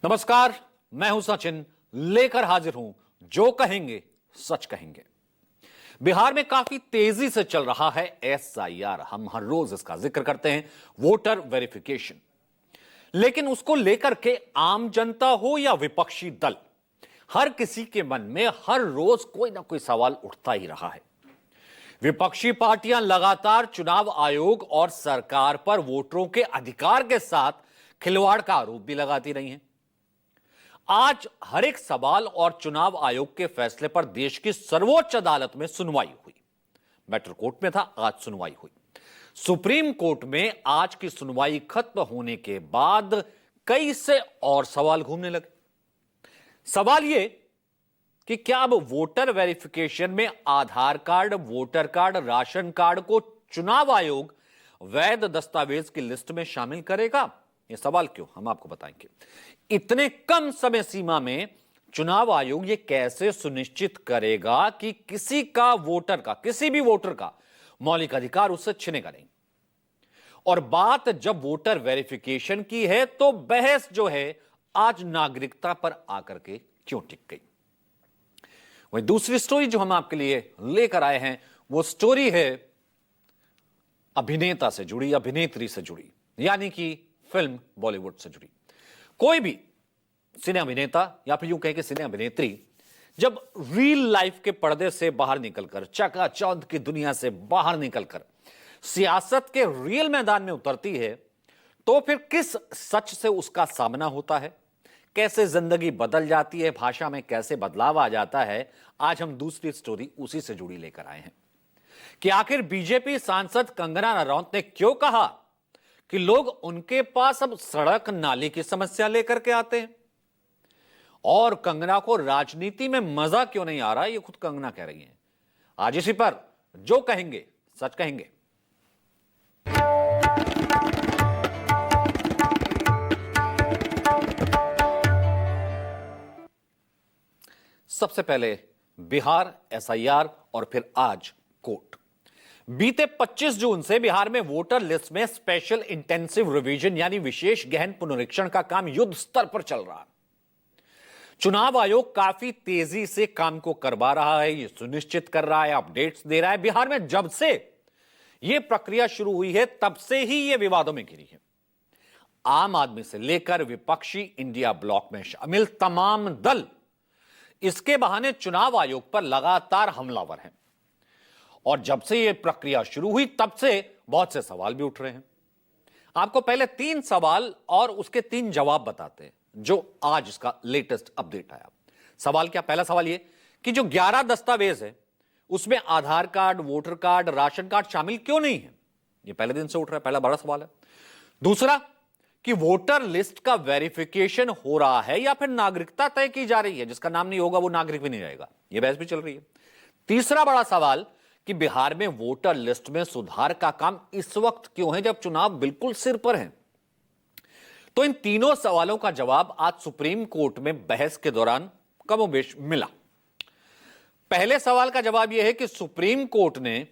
नमस्कार, मैं हूं सचिन, लेकर हाजिर हूं जो कहेंगे सच कहेंगे। बिहार में काफी तेजी से चल रहा है एसआईआर। हम हर रोज इसका जिक्र करते हैं, वोटर वेरिफिकेशन। लेकिन उसको लेकर के आम जनता हो या विपक्षी दल, हर किसी के मन में हर रोज कोई ना कोई सवाल उठता ही रहा है। विपक्षी पार्टियां लगातार चुनाव आयोग और सरकार पर वोटरों के अधिकार के साथ खिलवाड़ का आरोप भी लगाती रही हैं। आज हर एक सवाल और चुनाव आयोग के फैसले पर देश की सर्वोच्च अदालत में सुनवाई हुई। मैटर कोर्ट में था, आज सुनवाई हुई सुप्रीम कोर्ट में। आज की सुनवाई खत्म होने के बाद कई से और सवाल घूमने लगे। सवाल यह कि क्या अब वोटर वेरिफिकेशन में Aadhaar card, voter card, ration card को चुनाव आयोग वैध दस्तावेज की लिस्ट में शामिल करेगा? यह सवाल क्यों, हम आपको बताएंगे। इतने कम समय सीमा में चुनाव आयोग यह कैसे सुनिश्चित करेगा कि किसी का वोटर का, किसी भी वोटर का मौलिक अधिकार उससे छिनेगा नहीं। और बात जब वोटर वेरिफिकेशन की है तो बहस जो है आज नागरिकता पर आकर के क्यों टिक गई। वही दूसरी स्टोरी जो हम आपके लिए लेकर आए हैं, वो स्टोरी है अभिनेता से जुड़ी, अभिनेत्री से जुड़ी, यानी कि फिल्म बॉलीवुड से जुड़ी। कोई भी सिने अभिनेता या फिर यूं कहें कि सिने अभिनेत्री जब रियल लाइफ के पर्दे से बाहर निकलकर, चकाचौंध की दुनिया से बाहर निकलकर सियासत के रियल मैदान में उतरती है, तो फिर किस सच से उसका सामना होता है, कैसे जिंदगी बदल जाती है, भाषा में कैसे बदलाव आ जाता है। आज हम दूसरी स्टोरी उसी से जुड़ी लेकर आए हैं कि आखिर बीजेपी सांसद कंगना रनौत ने क्यों कहा कि लोग उनके पास अब सड़क नाली की समस्या लेकर के आते हैं, और कंगना को राजनीति में मजा क्यों नहीं आ रहा, ये खुद कंगना कह रही हैं। आज इसी पर जो कहेंगे सच कहेंगे। सबसे पहले बिहार, एसआईआर और फिर आज कोर्ट। बीते 25 जून से बिहार में वोटर लिस्ट में स्पेशल इंटेंसिव रिवीजन यानी विशेष गहन पुनरीक्षण का काम युद्ध स्तर पर चल रहा है। चुनाव आयोग काफी तेजी से काम को करवा रहा है, यह सुनिश्चित कर रहा है, अपडेट्स दे रहा है। बिहार में जब से यह प्रक्रिया शुरू हुई है तब से ही यह विवादों में घिरी है। आम आदमी से लेकर विपक्षी इंडिया ब्लॉक में शामिल तमाम दल इसके बहाने चुनाव आयोग पर लगातार हमलावर हैं। और जब से यह प्रक्रिया शुरू हुई तब से बहुत से सवाल भी उठ रहे हैं। आपको पहले 3 सवाल और उसके 3 जवाब बताते हैं जो आज इसका लेटेस्ट अपडेट आया। सवाल क्या? पहला सवाल यह कि जो 11 दस्तावेज है उसमें Aadhaar card, voter card, ration card शामिल क्यों नहीं है? यह पहले दिन से उठ रहा है, पहला बड़ा सवाल है। दूसरा कि वोटर लिस्ट का वेरिफिकेशन हो रहा है या फिर नागरिकता तय की जा रही है, जिसका नाम नहीं होगा वो नागरिक भी नहीं रहेगा, यह बहस भी चल रही है। तीसरा बड़ा सवाल कि बिहार में वोटर लिस्ट में सुधार का काम इस वक्त क्यों है जब चुनाव बिल्कुल सिर पर है। तो इन तीनों सवालों का जवाब आज सुप्रीम कोर्ट में बहस के दौरान कमोबेश मिला। पहले सवाल का जवाब यह है कि सुप्रीम कोर्ट ने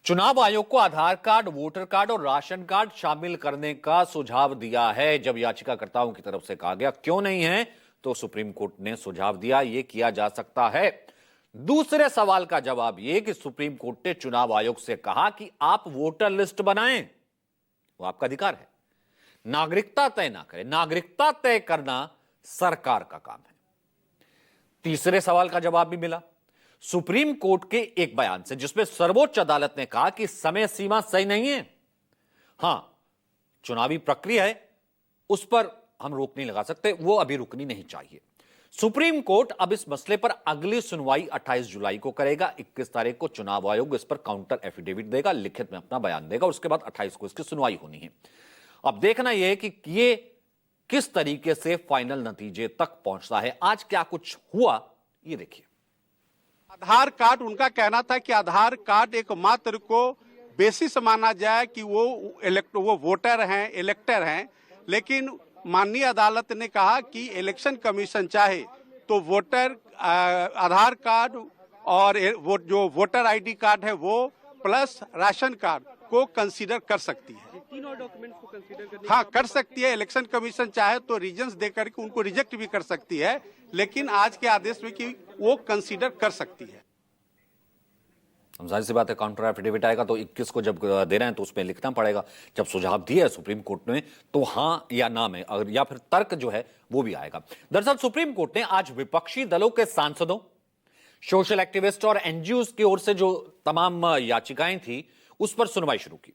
चुनाव आयोग को आधार कार्ड, वोटर कार्ड और राशन कार्ड शामिल करने का सुझाव दिया है। जब याचिकाकर्ताओं की तरफ से कहा गया क्यों नहीं है, तो सुप्रीम कोर्ट ने सुझाव दिया यह किया जा सकता है। दूसरे सवाल का जवाब यह कि सुप्रीम कोर्ट ने चुनाव आयोग से कहा कि आप वोटर लिस्ट बनाएं, वो आपका अधिकार है, नागरिकता तय ना करें। नागरिकता तय करना सरकार का काम है। तीसरे सवाल का जवाब भी मिला सुप्रीम कोर्ट के एक बयान से, जिसमें सर्वोच्च अदालत ने कहा कि समय सीमा सही नहीं है। हां, चुनावी प्रक्रिया है, उस पर हम रोक नहीं लगा सकते, वो अभी रुकनी नहीं चाहिए। सुप्रीम कोर्ट अब इस मसले पर अगली सुनवाई 28 जुलाई को करेगा। 21 तारीख को चुनाव आयोग इस पर काउंटर एफिडेविट देगा, लिखित में अपना बयान देगा, उसके बाद 28 को इसकी सुनवाई होनी है। अब देखना यह है कि ये किस तरीके से फाइनल नतीजे तक पहुंचता है। आज क्या कुछ हुआ ये देखिए। आधार कार्ड, उनका कहना था कि आधार कार्ड एकमात्र को बेसिस माना जाए कि वो वोटर हैं, इलेक्टर हैं। लेकिन माननीय अदालत ने कहा कि इलेक्शन कमीशन चाहे तो वोटर आधार कार्ड और जो वोटर आईडी कार्ड है वो प्लस राशन कार्ड को कंसीडर कर सकती है। तीन और डॉक्यूमेंट्स को कंसीडर करने हाँ, कर सकती है। इलेक्शन कमीशन चाहे तो रीजंस दे करके उनको रिजेक्ट भी कर सकती है, लेकिन आज के आदेश में कि वो कंसीडर कर सकती है। जाहिर सी बात है, काउंटर एफिडेविट आएगा तो 21 को जब दे रहे हैं तो उसमें लिखना पड़ेगा। जब सुझाव दिया है सुप्रीम कोर्ट ने तो हां या ना में, अगर या फिर तर्क जो है वो भी आएगा। दरअसल सुप्रीम कोर्ट ने आज विपक्षी दलों के सांसदों, सोशल एक्टिविस्ट और एनजीओ की ओर से जो तमाम याचिकाएं थी उस पर सुनवाई शुरू की।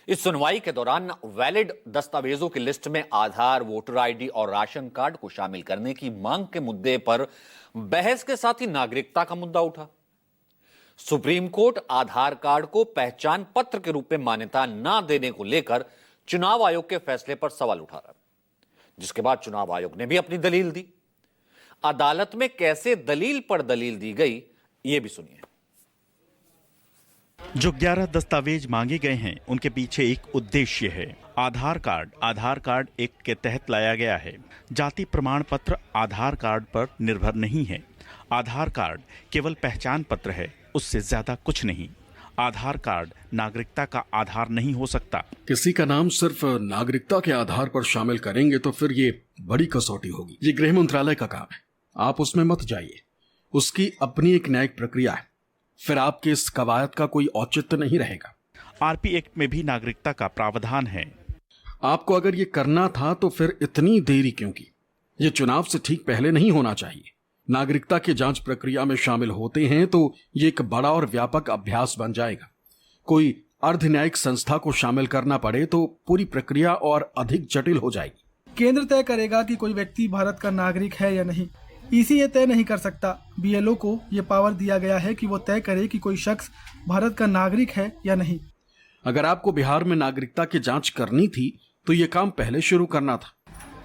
इस सुनवाई के दौरान वैलिड दस्तावेजों की लिस्ट में आधार, वोटर आईडी और राशन कार्ड को शामिल करने की मांग के मुद्दे पर बहस के साथ ही नागरिकता का मुद्दा उठा। सुप्रीम कोर्ट आधार कार्ड को पहचान पत्र के रूप में मान्यता न देने को लेकर चुनाव आयोग के फैसले पर सवाल उठा रहा है, जिसके बाद चुनाव आयोग ने भी अपनी दलील दी। अदालत में कैसे दलील पर दलील दी गई, यह भी सुनिए। जो 11 दस्तावेज मांगे गए हैं उनके पीछे एक उद्देश्य है। आधार कार्ड एक्ट के तहत लाया गया है। जाति प्रमाण पत्र आधार कार्ड पर निर्भर नहीं है। आधार कार्ड केवल पहचान पत्र है, उससे ज्यादा कुछ नहीं। आधार कार्ड नागरिकता का आधार नहीं हो सकता। किसी का नाम सिर्फ नागरिकता के आधार पर शामिल करेंगे तो फिर ये बड़ी कसौटी होगी। ये गृह मंत्रालय का काम है, आप उसमें मत जाइए। उसकी अपनी एक न्यायिक प्रक्रिया है, फिर आपके इस कवायद का कोई औचित्य नहीं रहेगा। आरपी एक्ट में भी नागरिकता का प्रावधान है। आपको अगर ये करना था तो फिर इतनी देरी क्यों की? ये चुनाव से ठीक पहले नहीं होना चाहिए। नागरिकता की जांच प्रक्रिया में शामिल होते हैं तो ये एक बड़ा और व्यापक अभ्यास बन जाएगा। कोई अर्ध न्यायिक संस्था को शामिल करना पड़े तो पूरी प्रक्रिया और अधिक जटिल हो जाएगी। केंद्र तय करेगा कि कोई व्यक्ति भारत का नागरिक है या नहीं। ईसी ये तय नहीं कर सकता। बीएलओ को ये पावर दिया गया है कि वो तय करे कि कोई शख्स भारत का नागरिक है या नहीं। अगर आपको बिहार में नागरिकता की जांच करनी थी तो ये काम पहले शुरू करना था।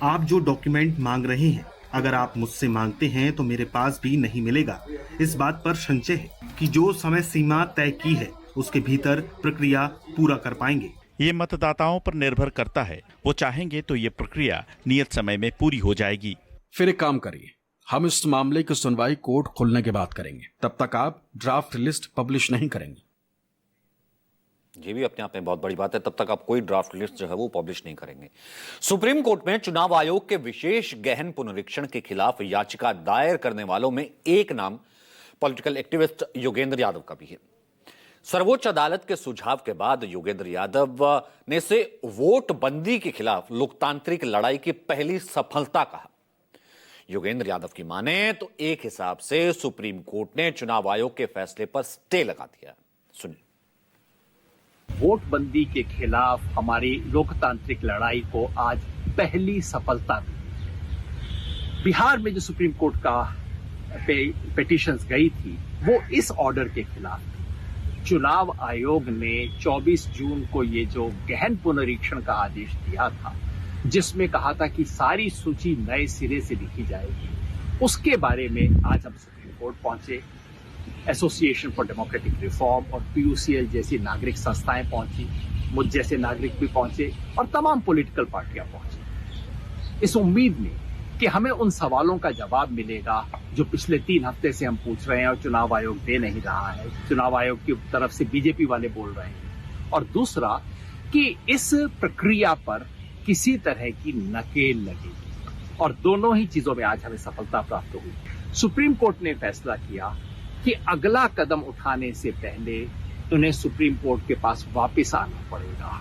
आप जो डॉक्यूमेंट मांग रहे हैं, अगर आप मुझसे मांगते हैं तो मेरे पास भी नहीं मिलेगा। इस बात पर संशय है कि जो समय सीमा तय की है उसके भीतर प्रक्रिया पूरा कर पाएंगे। ये मतदाताओं पर निर्भर करता है। वो चाहेंगे तो ये प्रक्रिया नियत समय में पूरी हो जाएगी। फिर एक काम करिए, हम इस मामले की सुनवाई कोर्ट खुलने के बाद करेंगे। तब तक आप ड्राफ्ट लिस्ट पब्लिश नहीं करेंगे। ये भी अपने आप में बहुत बड़ी बात है। तब तक आप कोई ड्राफ्ट लिस्ट जो है वो पब्लिश नहीं करेंगे। सुप्रीम कोर्ट में चुनाव आयोग के विशेष गहन पुनरीक्षण के खिलाफ याचिका दायर करने वालों में एक नाम पॉलिटिकल एक्टिविस्ट योगेंद्र यादव का भी है। सर्वोच्च अदालत के सुझाव के बाद योगेंद्र यादव ने इसे वोट बंदी के खिलाफ लोकतांत्रिक लड़ाई की पहली सफलता कहा। योगेंद्र यादव की माने तो एक हिसाब से सुप्रीम कोर्ट ने चुनाव आयोग के फैसले पर स्टे लगा दिया। सुनिए। वोट बंदी के खिलाफ हमारी लोकतांत्रिक लड़ाई को आज पहली सफलता मिली। बिहार में जो सुप्रीम कोर्ट का पिटीशंस गई थी वो इस ऑर्डर के खिलाफ थी। चुनाव आयोग ने 24 जून को ये जो गहन पुनरीक्षण का आदेश दिया था, जिसमें कहा था कि सारी सूची नए सिरे से लिखी जाएगी, उसके बारे में आज हम सुप्रीम कोर्ट पहुंचे। एसोसिएशन फॉर डेमोक्रेटिक रिफॉर्म और पीयूसीएल जैसी नागरिक संस्थाएं पहुंची, मुझ जैसे नागरिक भी पहुंचे और तमाम पॉलिटिकल पार्टियां पहुंची, इस उम्मीद में कि हमें उन सवालों का जवाब मिलेगा जो पिछले 3 हफ्ते से हम पूछ रहे हैं और चुनाव आयोग दे नहीं रहा है। चुनाव आयोग की तरफ से बीजेपी वाले बोल रहे हैं। और दूसरा कि इस प्रक्रिया पर किसी तरह की नकेल लगेगी। और दोनों ही चीजों में आज हमें सफलता प्राप्त हुई। सुप्रीम कोर्ट ने फैसला किया कि अगला कदम उठाने से पहले उन्हें सुप्रीम कोर्ट के पास वापस आना पड़ेगा।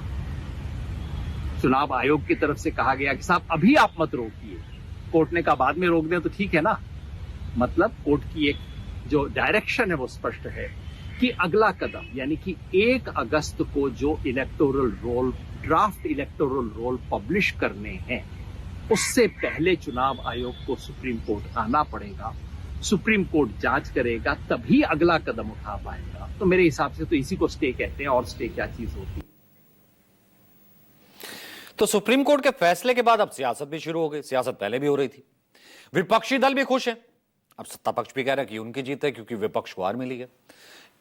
चुनाव आयोग की तरफ से कहा गया कि साहब अभी आप मत रोकिए। कोर्ट ने कहा बाद में रोक दें तो ठीक है ना। मतलब कोर्ट की एक जो डायरेक्शन है वो स्पष्ट है कि अगला कदम यानी कि 1 अगस्त को जो electoral roll, draft electoral roll publish करने हैं, उससे पहले चुनाव आयोग को सुप्रीम कोर्ट आना पड़ेगा। सुप्रीम कोर्ट जांच करेगा, तभी अगला कदम उठा पाएगा। तो मेरे हिसाब से तो इसी को स्टे कहते हैं। और स्टे क्या चीज होती है? तो सुप्रीम कोर्ट के फैसले के बाद अब सियासत भी शुरू हो गई। सियासत पहले भी हो रही थी। विपक्षी दल भी खुश है। अब सत्ता पक्ष भी कह रहा है कि उनकी जीत है क्योंकि विपक्ष को हार मिली है।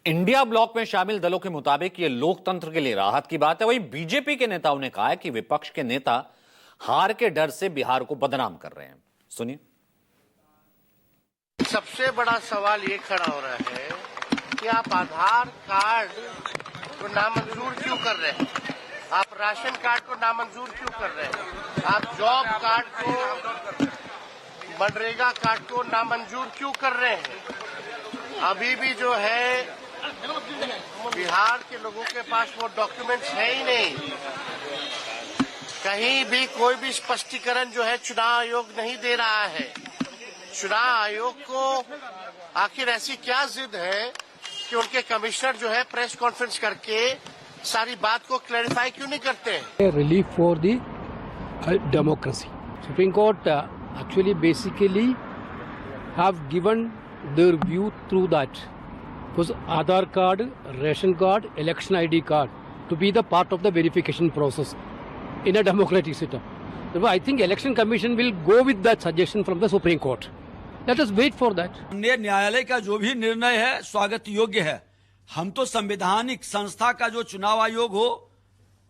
इंडिया ब्लॉक में शामिल दलों के मुताबिक यह लोकतंत्र के लिए राहत की बात है। वहीं बीजेपी के नेताओं ने कहा है कि विपक्ष के नेता हार के डर से बिहार को बदनाम कर रहे हैं। सुनिए। सबसे बड़ा सवाल ये खड़ा हो रहा है कि आप आधार कार्ड को नामंजूर क्यों कर रहे हैं? आप राशन कार्ड को नामंजूर क्यों कर रहे हैं? आप जॉब कार्ड को, मनरेगा कार्ड को नामंजूर क्यों कर रहे हैं? अभी भी जो है बिहार के लोगों के पास वो डॉक्यूमेंट्स है ही नहीं। कहीं भी कोई भी स्पष्टीकरण जो है चुनाव आयोग नहीं दे रहा है। चुनाव आयोग को आखिर ऐसी क्या जिद है कि उनके कमिश्नर जो है प्रेस कॉन्फ्रेंस करके सारी बात को क्लैरिफाई क्यों नहीं करते हैं? Relief for the democracy. Supreme Court actually basically have given their view through that. Because Aadhaar card, ration card, election ID card to be the part of the verification process in a democratic system. Therefore, I think Election Commission will go with that suggestion from the Supreme Court. Let us wait for that. न्यायालय का जो भी निर्णय है स्वागत योग्य है। हम तो संवैधानिक संस्था का जो चुनाव आयोग हो,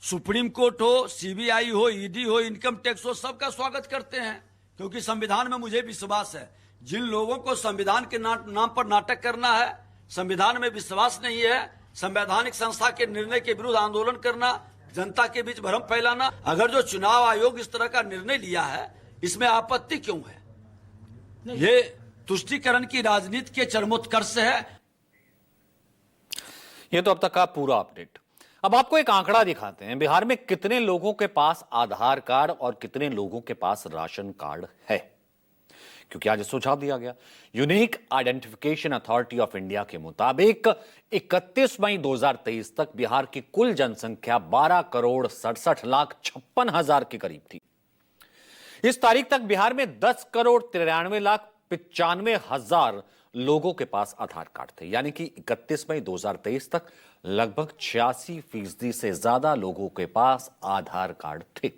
सुप्रीम कोर्ट हो, सीबीआई हो, ईडी हो, इनकम टैक्स हो, सबका स्वागत करते हैं, क्योंकि संविधान में मुझे विश्वास है। जिन लोगों को संविधान के नाम पर नाटक करना है, संविधान में विश्वास नहीं है, संवैधानिक संस्था के निर्णय के विरुद्ध आंदोलन करना, जनता के बीच भ्रम फैलाना, अगर जो चुनाव आयोग इस तरह का निर्णय लिया है, इसमें आपत्ति क्यों है? ये तुष्टीकरण की राजनीति के चरमोत्कर्ष है। ये तो अब तक का पूरा अपडेट। अब आपको एक आंकड़ा दिखाते हैं। बिहार में कितने लोगों के पास आधार कार्ड और कितने लोगों के पास राशन कार्ड है, क्योंकि आज सुझाव दिया गया। Unique identification authority of India के मुताबिक 31 मई 2023 तक बिहार की कुल जनसंख्या 12,67,56,000 के करीब थी। इस तारीख तक बिहार में 10,93,95,000 लोगों के पास आधार कार्ड थे, यानी कि 31 मई 2023 तक लगभग 86% से ज्यादा लोगों के पास आधार कार्ड थे।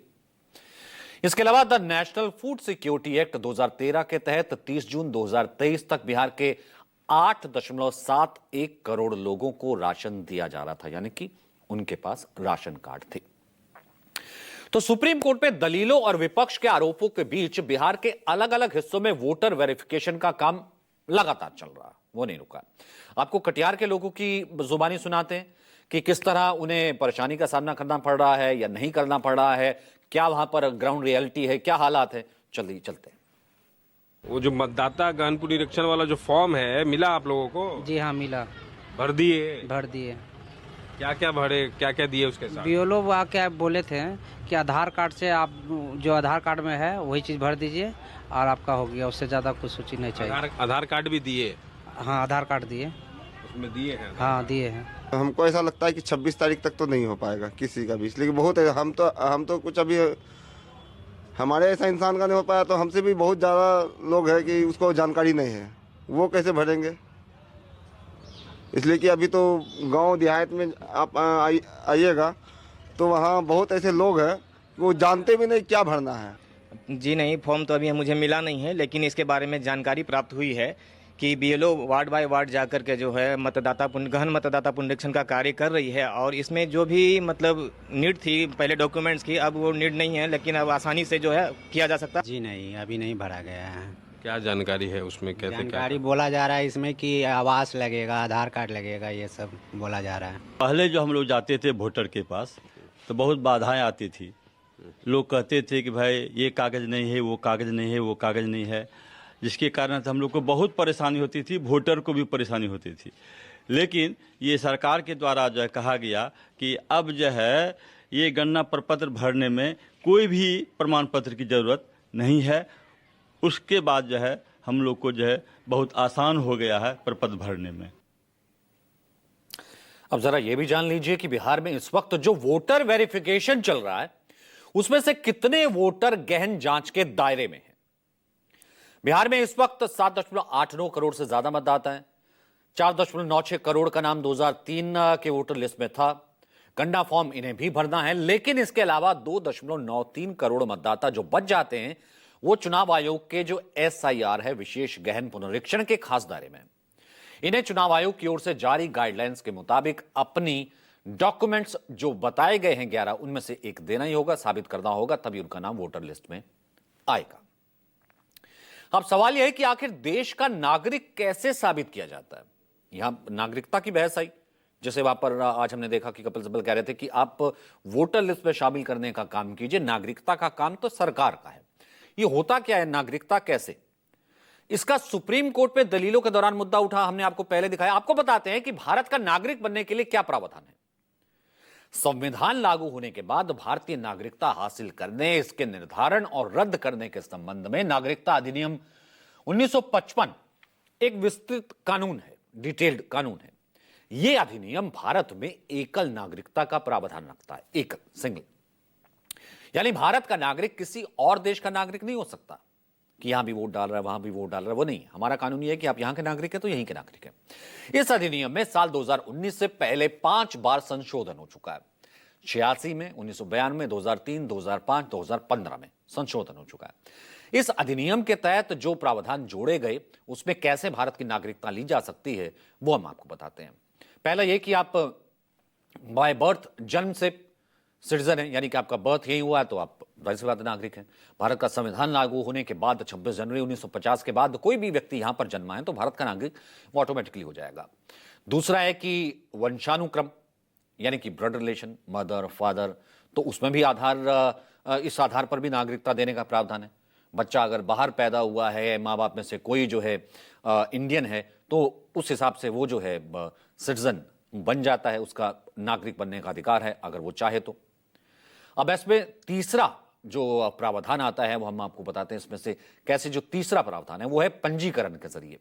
इसके अलावा the national food security act 2013 के तहत 30 जून 2023 तक बिहार के 8.71 करोड़ लोगों को राशन दिया जा रहा था, यानी कि उनके पास राशन कार्ड थे। तो सुप्रीम कोर्ट में दलीलों और विपक्ष के आरोपों के बीच बिहार के अलग अलग हिस्सों में वोटर वेरिफिकेशन का काम लगातार चल रहा, वो नहीं रुका। आपको कटिहार के लोगों की जुबानी सुनाते हैं कि किस तरह उन्हें परेशानी का सामना करना पड़ रहा है या नहीं करना पड़ रहा है, क्या वहां पर ग्राउंड रियलिटी है, क्या हालात है। चलिए चलते हैं। वो जो मतदाता गहन निरीक्षण वाला जो फॉर्म है, मिला आप लोगों को? जी हाँ, मिला। भर दिए? भर दिए। क्या क्या भरे, क्या क्या दिए उसके साथ? बीएलओ वो आके बोले थे कि आधार कार्ड से आप जो आधार कार्ड में है वही चीज़ भर दीजिए और आपका हो गया, उससे ज़्यादा कुछ सूची नहीं चाहिए। आधार कार्ड भी दिए? हाँ, आधार कार्ड दिए। उसमें दिए हैं? हाँ, दिए हैं। हमको ऐसा लगता है कि 26 तारीख तक तो नहीं हो पाएगा किसी का भी, इसलिए बहुत है। हम तो कुछ अभी हमारे ऐसा इंसान का नहीं हो पाया, तो हमसे भी बहुत ज़्यादा लोग हैं कि उसको जानकारी नहीं है, वो कैसे भरेंगे। इसलिए कि अभी तो गांव देहात में आप आइएगा तो वहाँ बहुत ऐसे लोग हैं वो जानते भी नहीं क्या भरना है। जी नहीं, फॉर्म तो अभी मुझे मिला नहीं है, लेकिन इसके बारे में जानकारी प्राप्त हुई है कि बीएलओ वार्ड बाय वार्ड जाकर के जो है गहन मतदाता पुनरीक्षण का कार्य कर रही है। और इसमें जो भी मतलब नीड थी पहले डॉक्यूमेंट्स की, अब वो नीड नहीं है, लेकिन अब आसानी से जो है किया जा सकता है। जी नहीं, अभी नहीं भरा गया है। क्या जानकारी है उसमें? कैसे जानकारी बोला जा रहा है इसमें कि आवास लगेगा, आधार कार्ड लगेगा, ये सब बोला जा रहा है। पहले जो हम लोग जाते थे वोटर के पास तो बहुत बाधाएं आती थी। लोग कहते थे कि भाई ये कागज़ नहीं है, वो कागज़ नहीं है, वो कागज़ नहीं है, जिसके कारण हम लोग को बहुत परेशानी होती थी, वोटर को भी परेशानी होती थी। लेकिन ये सरकार के द्वारा जो है कहा गया कि अब जो है ये गणना प्रपत्र भरने में कोई भी प्रमाण पत्र की ज़रूरत नहीं है। उसके बाद जो है हम लोग को जो है बहुत आसान हो गया है प्रपत्र भरने में। अब जरा यह भी जान लीजिए कि बिहार में इस वक्त जो वोटर वेरिफिकेशन चल रहा है उसमें से कितने वोटर गहन जांच के दायरे में हैं। बिहार में इस वक्त 7.89 करोड़ से ज्यादा मतदाता हैं। 4.96 करोड़ का नाम 2003 के वोटर लिस्ट में था। गणना फॉर्म इन्हें भी भरना है, लेकिन इसके अलावा 2.93 करोड़ मतदाता जो बच जाते हैं वो चुनाव आयोग के जो SIR है, विशेष गहन पुनरीक्षण के खास दायरे में। इन्हें चुनाव आयोग की ओर से जारी गाइडलाइंस के मुताबिक अपनी डॉक्यूमेंट्स जो बताए गए हैं 11, उनमें से एक देना ही होगा, साबित करना होगा, तभी उनका नाम वोटर लिस्ट में आएगा। अब सवाल यह है कि आखिर देश का नागरिक कैसे साबित किया जाता है। यहां नागरिकता की बहस आई जैसे वहां पर आज हमने देखा कि कपिल सिब्बल कह रहे थे कि आप वोटर लिस्ट में शामिल करने का काम कीजिए, नागरिकता का काम तो सरकार का है। ये होता क्या है, नागरिकता कैसे? इसका सुप्रीम कोर्ट में दलीलों के दौरान मुद्दा उठा, हमने आपको पहले दिखाया। आपको बताते हैं कि भारत का नागरिक बनने के लिए क्या प्रावधान है। संविधान लागू होने के बाद भारतीय नागरिकता हासिल करने, इसके निर्धारण और रद्द करने के संबंध में नागरिकता अधिनियम 1955 एक विस्तृत कानून है, डिटेल्ड कानून है। यह अधिनियम भारत में एकल नागरिकता का प्रावधान रखता है, एकल, सिंगल। यानी भारत का नागरिक किसी और देश का नागरिक नहीं हो सकता कि यहां भी वोट डाल रहा है, वहां भी वोट डाल रहा है, वो नहीं। हमारा कानून यह है कि आप यहां के नागरिक हैं तो यहीं के नागरिक हैं। इस अधिनियम में साल 2019 से पहले 5 बार संशोधन हो चुका है। 86 में, 1992, 2003, 2005, 2015 में संशोधन हो चुका है। इस अधिनियम के तहत जो प्रावधान जोड़े गए, उसमें कैसे भारत की नागरिकता ली जा सकती है, वो हम आपको बताते हैं। पहला यह कि आप बाय बर्थ, जन्म से सिटीजन है, यानी कि आपका बर्थ यही हुआ है तो आप जाहिर सी बात है नागरिक हैं। भारत का संविधान लागू होने के बाद 26 जनवरी 1950 के बाद कोई भी व्यक्ति यहां पर जन्मा है तो भारत का नागरिक वो ऑटोमेटिकली हो जाएगा। दूसरा है कि वंशानुक्रम, यानी कि ब्लड रिलेशन, मदर, फादर, तो उसमें भी इस आधार पर भी नागरिकता देने का प्रावधान है। बच्चा अगर बाहर पैदा हुआ है, माँ बाप में से कोई जो है इंडियन है, तो उस हिसाब से वो जो है सिटीजन बन जाता है, उसका नागरिक बनने का अधिकार है अगर वो चाहे तो। अब इसमें तीसरा जो प्रावधान आता है वो हम आपको बताते हैं इसमें से कैसे। जो तीसरा प्रावधान है वो है पंजीकरण के जरिए।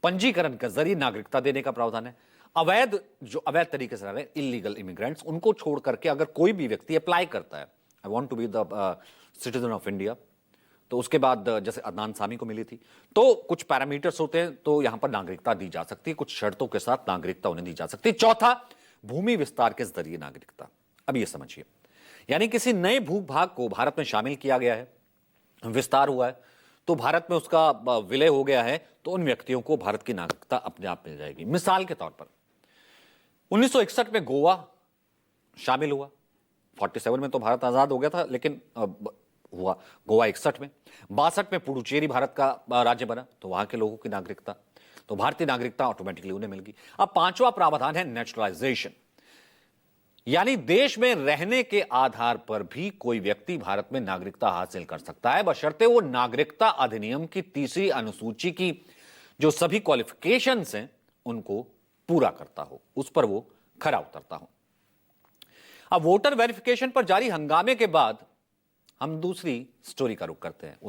पंजीकरण के जरिए नागरिकता देने का प्रावधान है। अवैध तरीके से रह रहे इलीगल इमिग्रेंट्स, उनको छोड़ करके अगर कोई भी व्यक्ति अप्लाई करता है, I want to be the citizen of India, तो उसके बाद जैसे अदनान सामी को मिली थी, तो कुछ पैरामीटर्स होते हैं, तो यहां पर नागरिकता दी जा सकती है, कुछ शर्तों के साथ नागरिकता उन्हें दी जा सकती है। चौथा, भूमि विस्तार के जरिए नागरिकता। अब ये समझिए, यानी किसी नए भूभाग को भारत में शामिल किया गया है, विस्तार हुआ है, तो भारत में उसका विलय हो गया है, तो उन व्यक्तियों को भारत की नागरिकता अपने आप मिल जाएगी। मिसाल के तौर पर 1961 में गोवा शामिल हुआ, 47 में तो भारत आजाद हो गया था, लेकिन हुआ गोवा 61 में। 62 में पुडुचेरी भारत का राज्य बना, तो वहां के लोगों की नागरिकता, तो भारतीय नागरिकता ऑटोमेटिकली उन्हें मिल गई। अब पांचवा प्रावधान है नेचुरलाइजेशन, यानी देश में रहने के आधार पर भी कोई व्यक्ति भारत में नागरिकता हासिल कर सकता है, बशर्ते वो नागरिकता अधिनियम की 3री अनुसूची की जो सभी क्वालिफिकेशंस हैं उनको पूरा करता हो, उस पर वो खरा उतरता हो। अब वोटर वेरिफिकेशन पर जारी हंगामे के बाद हम दूसरी स्टोरी का रुख करते हैं।